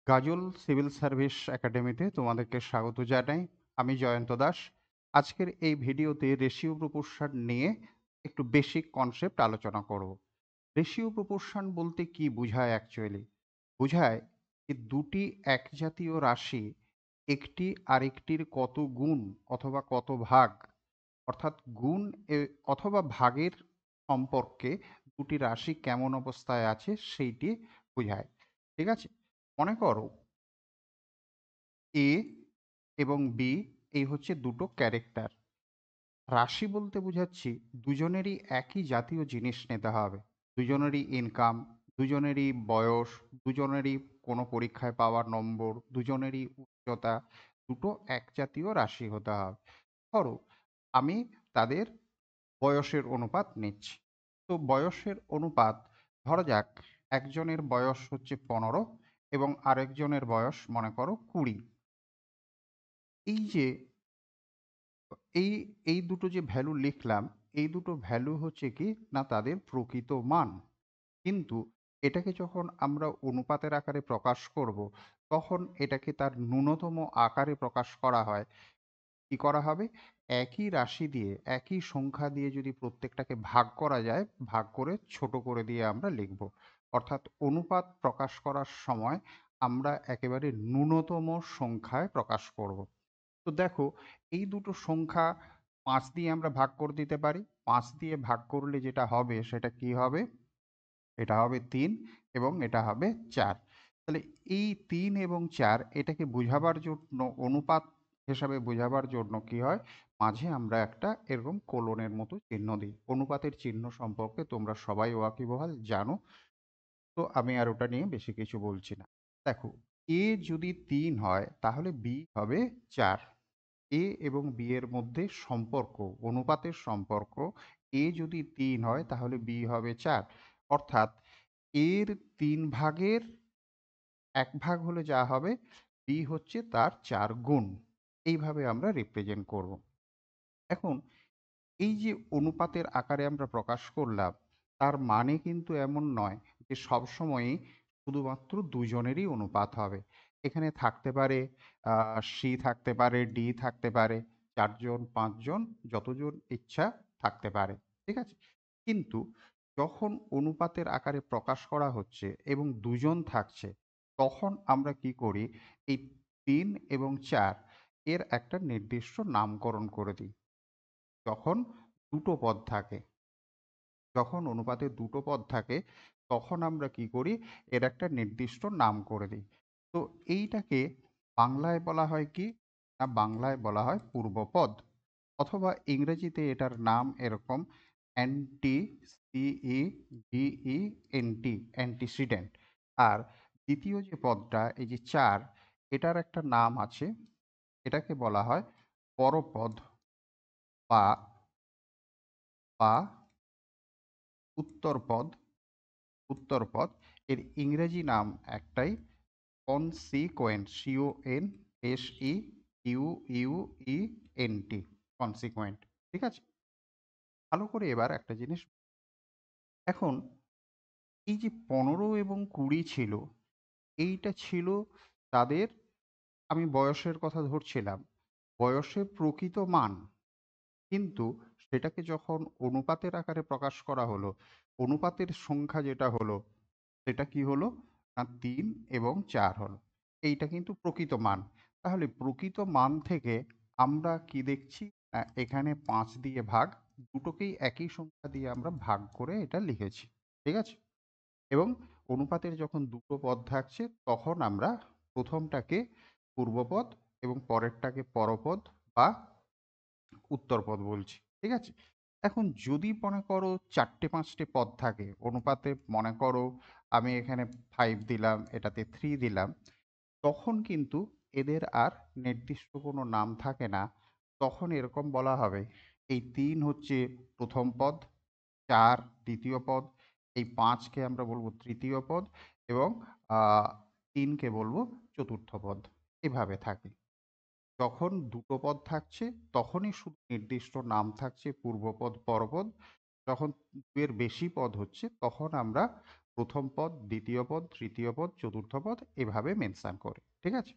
গাজল civil service একাডেমিতে তোমাদেরকে স্বাগত জানাই। আমি জয়ন্ত দাস। আজকের এই ভিডিওতে রেশিও প্রপোর্শন নিয়ে একটু বেসিক কনসেপ্ট আলোচনা করব। রেশিও প্রপোর্শন বলতে কি বোঝায় অ্যাকচুয়ালি? বোঝায় যে দুটি একজাতীয় রাশি একটি আরেকটির কত গুণ অথবা কত ভাগ, অর্থাৎ গুণ অথবা ভাগের সম্পর্কে দুটি রাশি কেমন অবস্থায় আছে সেইটি বোঝায়। ঠিক আছে? মনে করো এ এবং বি, এই হচ্ছে দুটো ক্যারেক্টার। রাশি বলতে বোঝাচ্ছি দুজনেরই একই জাতীয় জিনিস নিতে হবে। দুজনেরই ইনকাম, দুজনেরই বয়স, দুজনেরই কোনো পরীক্ষায় পাওয়া নম্বর, দুজনেরই উচ্চতা, দুটো এক জাতীয় রাশি হতে হবে। ধরো আমি তাদের বয়সের অনুপাত নিচ্ছি। তো বয়সের অনুপাত ধরা যাক একজনের বয়স হচ্ছে 15 এবং আরেকজনের বয়স মনে করো 20। এই যে এই এই দুটো যে ভ্যালু লিখলাম, এই দুটো ভ্যালু হচ্ছে কি না তাদের প্রকৃত মান। কিন্তু এটাকে যখন আমরা অনুপাতের আকারে প্রকাশ করব, তখন এটাকে তার ন্যূনতম আকারে প্রকাশ করা হয়। কি করা হবে? একই রাশি দিয়ে, একই সংখ্যা দিয়ে যদি প্রত্যেকটাকে ভাগ করা যায়, ভাগ করে ছোট করে দিয়ে আমরা লিখব। অর্থাৎ অনুপাত প্রকাশ করার সময় আমরা একেবারে ন্যূনতম সংখ্যায় প্রকাশ করব। তো দেখো, এই দুটো সংখ্যা 5 দিয়ে আমরা ভাগ করে দিতে পারি। 5 দিয়ে ভাগ করলে যেটা হবে সেটা কি হবে? এটা হবে 3 এবং এটা হবে 4। তাহলে এই 3 এবং 4 এটাকে বোঝাবার জন্য, অনুপাত হিসাবে বোঝাবার জন্য কি হয়? মাঝে আমরা একটা এরকম কোলনের মতো চিহ্ন দিই। অনুপাতের চিহ্ন সম্পর্কে তোমরা সবাই ওয়াকিবহাল জানো। তো আমি আর ওটা নিয়ে বেশি কিছু বলছি না। দেখো, এ যদি 3 হয় তাহলে বি হবে 4। এ এবং বি এর মধ্যে সম্পর্ক, অনুপাতের সম্পর্ক, এ যদি 3 হয় তাহলে বি হবে 4। অর্থাৎ এর 3 ভাগের 1 ভাগ হলে যা হবে, বি হচ্ছে তার 4 গুণ। এইভাবে আমরা রিপ্রেজেন্ট করব। এখন এই যে অনুপাতের আকারে আমরা প্রকাশ করলাম, তার মানে কিন্তু এমন নয় যে সবসময়ই শুধুমাত্র দুজনেরই অনুপাত হবে। এখানে থাকতে পারে সি, থাকতে পারে ডি, থাকতে পারে 4 জন, 5 জন, যতজন ইচ্ছা থাকতে পারে। ঠিক আছে? কিন্তু যখন অনুপাতের আকারে প্রকাশ করা হচ্ছে এবং দুজন থাকছে, তখন আমরা কি করি? এই 3 এবং 4 এর একটা নির্দিষ্ট নামকরণ করে দিই। যখন দুটো পদ থাকে, যখন অনুপাতে দুটো পদ থাকে, তখন আমরা কি করি? এর একটা নির্দিষ্ট নাম করে দিই। তো এইটাকে বাংলায় বলা হয় কি? না, বাংলায় বলা হয় পূর্বপদ, অথবা ইংরেজিতে এটার নাম এরকম অ্যান্টি, সিই ডিই এনটি, অ্যান্টিসিডেন্ট। আর দ্বিতীয় যে পদটা, এই যে 4, এটার একটা নাম আছে, এটাকে বলা হয় পরপদ বা বা উত্তরপদ। উত্তরপদ এর ইংরেজি নাম একটাই, কনসিকোয়েন্ট, CONSEQUENT, কনসিকোয়েন্ট। ঠিক আছে? ভালো করে এবার একটা জিনিস, এখন এই যে 15 এবং 20 ছিল, এইটা ছিল তাদের, আমি বয়সের কথা ধরছিলাম, বয়সের প্রকৃত মান। কিন্তু সেটাকে যখন অনুপাতের আকারে প্রকাশ করা হলো, অনুপাতের সংখ্যা যেটা হলো, সেটা কি হলো? না, 3 এবং 4 হলো। এইটা কিন্তু প্রকৃত মান। তাহলে প্রকৃত মান থেকে আমরা কি দেখছি? এখানে 5 দিয়ে ভাগ, দুটোকেই একই সংখ্যা দিয়ে আমরা ভাগ করে এটা লিখেছি। ঠিক আছে? এবং অনুপাতের যখন দুটো পদ থাকছে, তখন আমরা প্রথমটাকে পূর্বপদ এবং পরেরটাকে পরপদ বা উত্তরপদ বলছি। ঠিক আছে? এখন যদি মনে করো 4টে 5টে পদ থাকে অনুপাতে, মনে করো আমি এখানে 5 দিলাম, এটাতে 3 দিলাম, তখন কিন্তু এদের আর নির্দিষ্ট কোনো নাম থাকে না। তখন এরকম বলা হবে, এই 3 হচ্ছে প্রথম পদ, 4 দ্বিতীয় পদ, এই 5কে আমরা বলবো তৃতীয় পদ, এবং 3কে বলবো চতুর্থ পদ। এভাবে থাকে। যখন দুটো পদ থাকছে, তখনই শুধু নির্দিষ্ট নাম থাকছে পূর্বপদ, পরপদ। যখন 2 এর বেশি পদ হচ্ছে, তখন আমরা প্রথম পদ, দ্বিতীয় পদ, তৃতীয় পদ, চতুর্থ পদ এভাবে মেনশন করে। ঠিক আছে?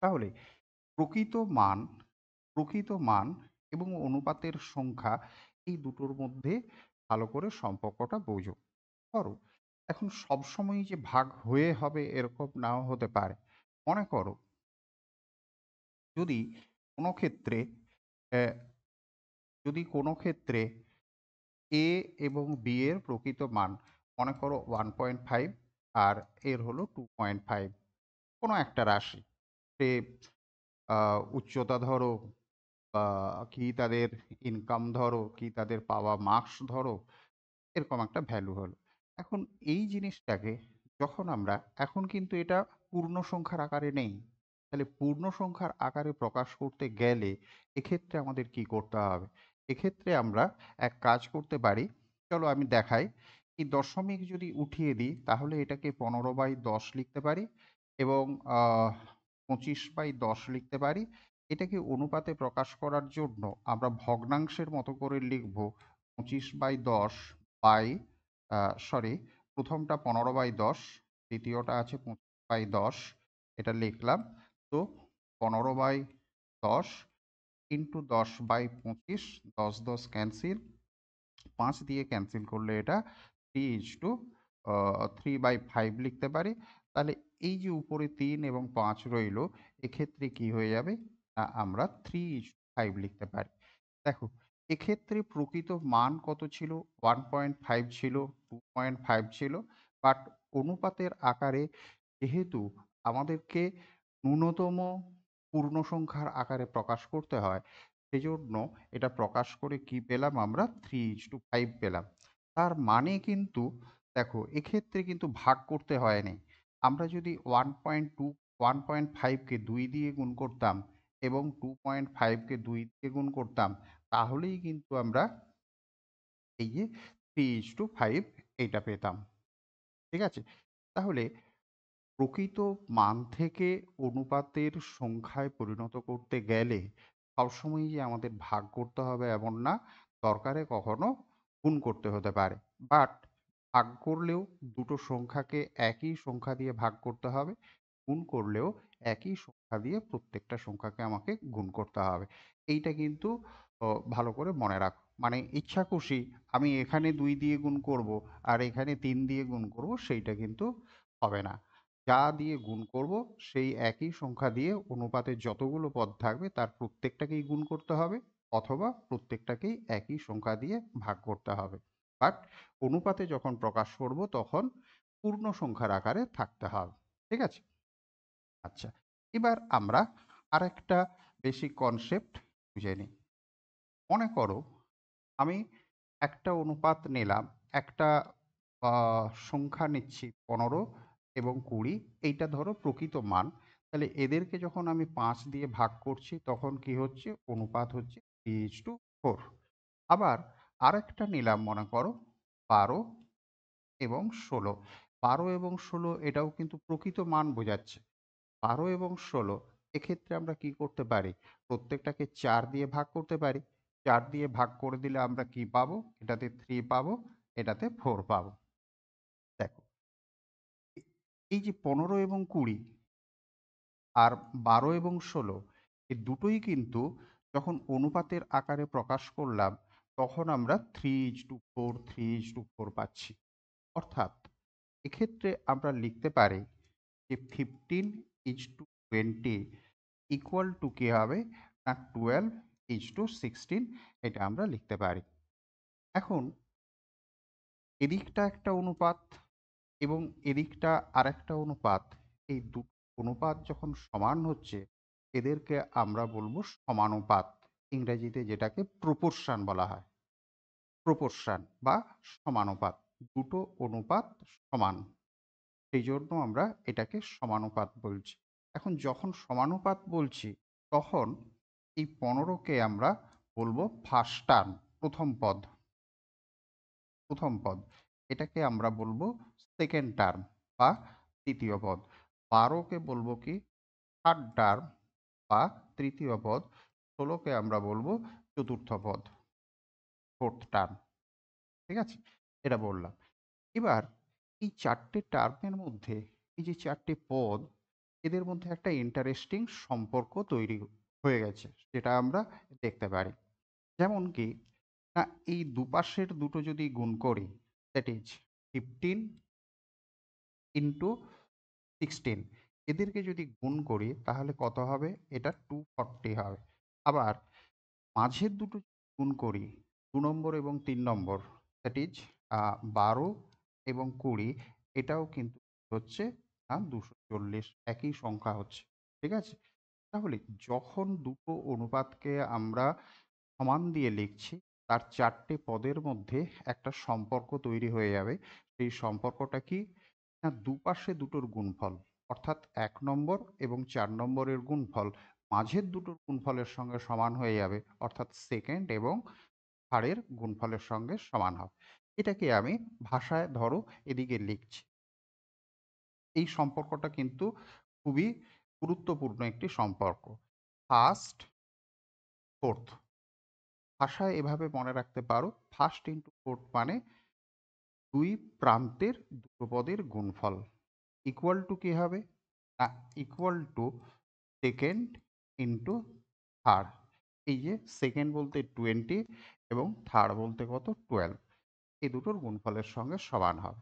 তাহলে প্রকৃত মান প্রকৃত মান এবং অনুপাতের সংখ্যা এই দুটোর মধ্যে ভালো করে সম্পর্কটা বোঝো। করো। এখন সবসময়ই যে ভাগ হয়ে হবে এরকম নাও হতে পারে। মনে করো যদি কোনো ক্ষেত্রে আহ, যদি কোনো ক্ষেত্রে এ এবং বি এর প্রকৃত মান মনে করো 1.5 আর এর হলো 2.5, কোনো একটা রাশি, সে উচ্চতা ধরো বা কি তাদের ইনকাম ধরো, কি তাদের পাওয়া মার্কস ধরো, এরকম একটা ভ্যালু হলো। এখন এই জিনিসটাকে যখন আমরা, এখন কিন্তু এটা পূর্ণ সংখ্যার আকারে নেই, তাহলে পূর্ণ সংখ্যার আকারে প্রকাশ করতে গেলে এক্ষেত্রে আমাদের কি করতে হবে? এক্ষেত্রে আমরা এক কাজ করতে পারি। চলো আমি দেখাই। এই দশমিক যদি উঠিয়ে দিই তাহলে এটাকে 15/10 লিখতে পারি এবং 25/10 লিখতে পারি। এটাকে অনুপাতে প্রকাশ করার জন্য আমরা ভগ্নাংশের মতো করে লিখব 25/10 বাই, সরি, প্রথমটা 15/10, দ্বিতীয়টা আছে 25/10, এটা লিখলাম। তো 15/10 ইন্টু 10/25, 10 ক্যান্সেল, 5 দিয়ে ক্যান্সেল করলে এটা 3/5 লিখতে পারি। তাহলে এই যে উপরে 3 এবং 5 রইল, এক্ষেত্রে কি হয়ে যাবে? আমরা 3/5 লিখতে পারি। দেখো, এক্ষেত্রে প্রকৃত মান কত ছিল? 1.5 ছিল, 2.5 ছিল, বাট অনুপাতের আকারে যেহেতু আমাদেরকে ন্যূনতম পূর্ণ সংখ্যার আকারে প্রকাশ করতে হয়, সেজন্য এটা প্রকাশ করে কি পেলাম? আমরা 3:5 পেলাম। তার মানে কিন্তু দেখো, এক্ষেত্রে কিন্তু ভাগ করতে হয়নি। আমরা যদি 1.5কে 2 দিয়ে গুণ করতাম এবং 2.5কে 2 দিয়ে গুণ করতাম, তাহলেই কিন্তু আমরা এই যে 3:5 এইটা পেতাম। ঠিক আছে? তাহলে প্রকৃত মান থেকে অনুপাতের সংখ্যায় পরিণত করতে গেলে সবসময়ই যে আমাদের ভাগ করতে হবে এমন না, দরকারে কখনো গুণ করতে হতে পারে। বাট ভাগ করলেও দুটো সংখ্যাকে একই সংখ্যা দিয়ে ভাগ করতে হবে, গুণ করলেও একই সংখ্যা দিয়ে প্রত্যেকটা সংখ্যাকে আমাকে গুণ করতে হবে। এইটা কিন্তু ভালো করে মনে রাখো। মানে ইচ্ছা খুশি আমি এখানে 2 দিয়ে গুণ করব আর এখানে 3 দিয়ে গুণ করব, সেইটা কিন্তু হবে না। যা দিয়ে গুণ করব সেই একই সংখ্যা দিয়ে অনুপাতে যতগুলো পদ থাকবে তার প্রত্যেকটাকেই গুণ করতে হবে, অথবা প্রত্যেকটাকেই একই সংখ্যা দিয়ে ভাগ করতে হবে। বাট অনুপাতে যখন প্রকাশ করব তখন পূর্ণ সংখ্যার আকারে থাকতে হবে। ঠিক আছে? আচ্ছা, এবার আমরা আরেকটা বেসিক কনসেপ্ট বুঝে নিই। মনে করো আমি একটা অনুপাত নিলাম, একটা সংখ্যা নিচ্ছি 15 এবং 20, এইটা ধরো প্রকৃত মান। তাহলে এদেরকে যখন আমি 5 দিয়ে ভাগ করছি তখন কি হচ্ছে? অনুপাত হচ্ছে 3:4। আবার আরেকটা নিলাম, মনে করো 12 এবং 16। 12 এবং 16 এটাও কিন্তু প্রকৃত মান বোঝাচ্ছে। 12 এবং 16 এক্ষেত্রে আমরা কি করতে পারি? প্রত্যেকটাকে 4 দিয়ে ভাগ করতে পারি। 4 দিয়ে ভাগ করে দিলে আমরা কি পাবো? এটাতে 3 পাবো, এটাতে 4 পাবো। দেখো, এ- এই যে 15 এবং 20 আর 12 এবং 16, এই দুটোই কিন্তু যখন অনুপাতের আকারে প্রকাশ করলাম তখন আমরা 3:4, 3:4 পাচ্ছি। অর্থাৎ এক্ষেত্রে আমরা লিখতে পারি যে 15:20 ইকুয়াল টু কি হবে? না 12:16, এটা আমরা লিখতে পারি। এখন এদিকটা একটা অনুপাত এবং এদিকটা আরেকটা অনুপাত, এই দুটো অনুপাত যখন সমান হচ্ছে এদেরকে আমরা বলবো সমানুপাত। ইংরেজিতে যেটাকে প্রপোর্শন বলা হয়। প্রপোর্শন বা সমানুপাত, দুটো অনুপাত সমান, সেই জন্য আমরা এটাকে সমানুপাত বলছি। এখন যখন সমানুপাত বলছি তখন এই 15কে আমরা বলবো ফার্স্ট টার্ম, প্রথম পদ। প্রথম পদ, এটাকে আমরা বলবো সেকেন্ড টার্ম বা তৃতীয় পদ। 12কে বলবো কি? থার্ড টার্ম বা তৃতীয় পদ। 16কে আমরা বলবো চতুর্থ পদ, ফোর্থ টার্ম। ঠিক আছে? এটা বললাম। এবার এই ৪ টে টার্মের মধ্যে এই যে ৪ টে পদ, এদের মধ্যে একটা ইন্টারেস্টিং সম্পর্ক তৈরি হয়ে গেছে, যেটা আমরা দেখতে পারি। যেমন কি না, এই দুপাশের দুটো যদি গুণ করি, দ্যাট ইজ 15 ইন্টু 16, এদেরকে যদি গুণ করি তাহলে কত হবে? এটা 240 হবে। আবার মাঝের দুটো গুণ করি, 2 নম্বর এবং 3 নম্বর, দ্যাট ইজ 12 এবং 20, এটাও কিন্তু হচ্ছে 240, একই সংখ্যা হচ্ছে। ঠিক আছে? তাহলে যখন দুটো অনুপাতকে আমরা সমান দিয়ে লিখছি, তার ৪ টে পদের মধ্যে একটা সম্পর্ক তৈরি হয়ে যাবে। সেই সম্পর্কটা কি? না, দুপাশে দুটোর গুণফল, অর্থাৎ ১ নম্বর এবং ৪ নম্বরের গুণফল মাঝের দুটোর গুণফলের সঙ্গে সমান হয়ে যাবে, অর্থাৎ সেকেন্ড এবং থার্ডের গুণফলের সঙ্গে সমান হবে। এটাকে আমি ভাষায় ধরো এদিকে লিখছি। এই সম্পর্কটা কিন্তু খুবই গুরুত্বপূর্ণ একটি সম্পর্ক। First, fourth. ভাষায় এভাবে মনে রাখতে পারো, ফার্স্ট ইন্টু ফোর্থ মানে দুই প্রান্তের দুটো পদের গুণফল। ইকুয়াল টু কি হবে? না, equal to second into third. এই যে সেকেন্ড বলতে 20 এবং থার্ড বলতে কত? 12। এই দুটোর গুণফলের সঙ্গে সমান হবে।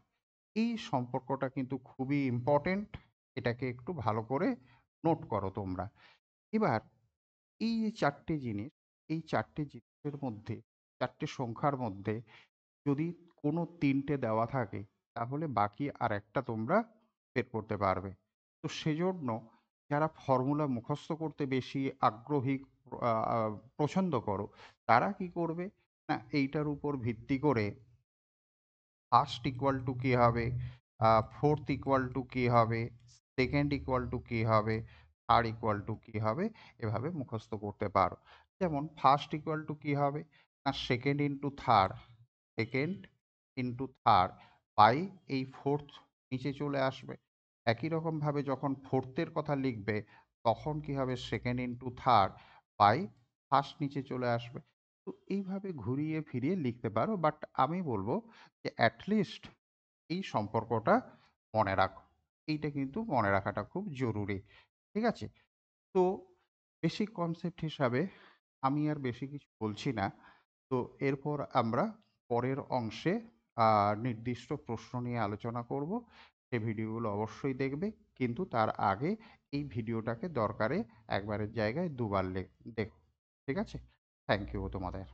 এই সম্পর্কটা কিন্তু খুবই ইম্পর্টেন্ট। এটাকে একটু ভালো করে নোট করো তোমরা। এবার এই যে ৪ টে জিনিস, এই ৪ টে জিনিসের মধ্যে, ৪ টে সংখ্যার মধ্যে যদি কোনো ৩ টে দেওয়া থাকে, তাহলে বাকি আরেকটা তোমরা বের করতে পারবে। তো সেজন্য যারা ফর্মুলা মুখস্থ করতে বেশি আগ্রহী, আ আ পছন্দ করো, তারা কি করবে? না, এইটার উপর ভিত্তি করে ফার্স্ট ইকুয়াল টু কি হবে, ফোর্থ ইকুয়াল টু কি হবে, সেকেন্ড ইকুয়াল টু কি হবে, থার্ড ইকুয়াল টু কি হবে, এভাবে মুখস্থ করতে পারো। যেমন ফার্স্ট ইকুয়াল টু কি হবে? না, second into third, second into third by এই ফোর্থ নিচে চলে আসবে। একই রকমভাবে যখন ফোর্থের কথা লিখবে, তখন কি হবে? Second into third by first নিচে চলে আসবে। তো এইভাবে ঘুরিয়ে ফিরিয়ে লিখতে পারো, বাট আমি বলবো যে অ্যাটলিস্ট এই সম্পর্কটা মনে রাখো। এইটা কিন্তু মনে রাখাটা খুব জরুরি। ঠিক আছে? তো বেসিক কনসেপ্ট হিসাবে আমি আর বেশি কিছু বলছি না। তো এরপর আমরা পরের অংশে নির্দিষ্ট প্রশ্ন নিয়ে আলোচনা করব। সে ভিডিওগুলো অবশ্যই দেখবে। কিন্তু তার আগে এই ভিডিওটাকে দরকারে একবারের জায়গায় দুবার দেখো। ঠিক আছে? থ্যাংক ইউ তোমাদের।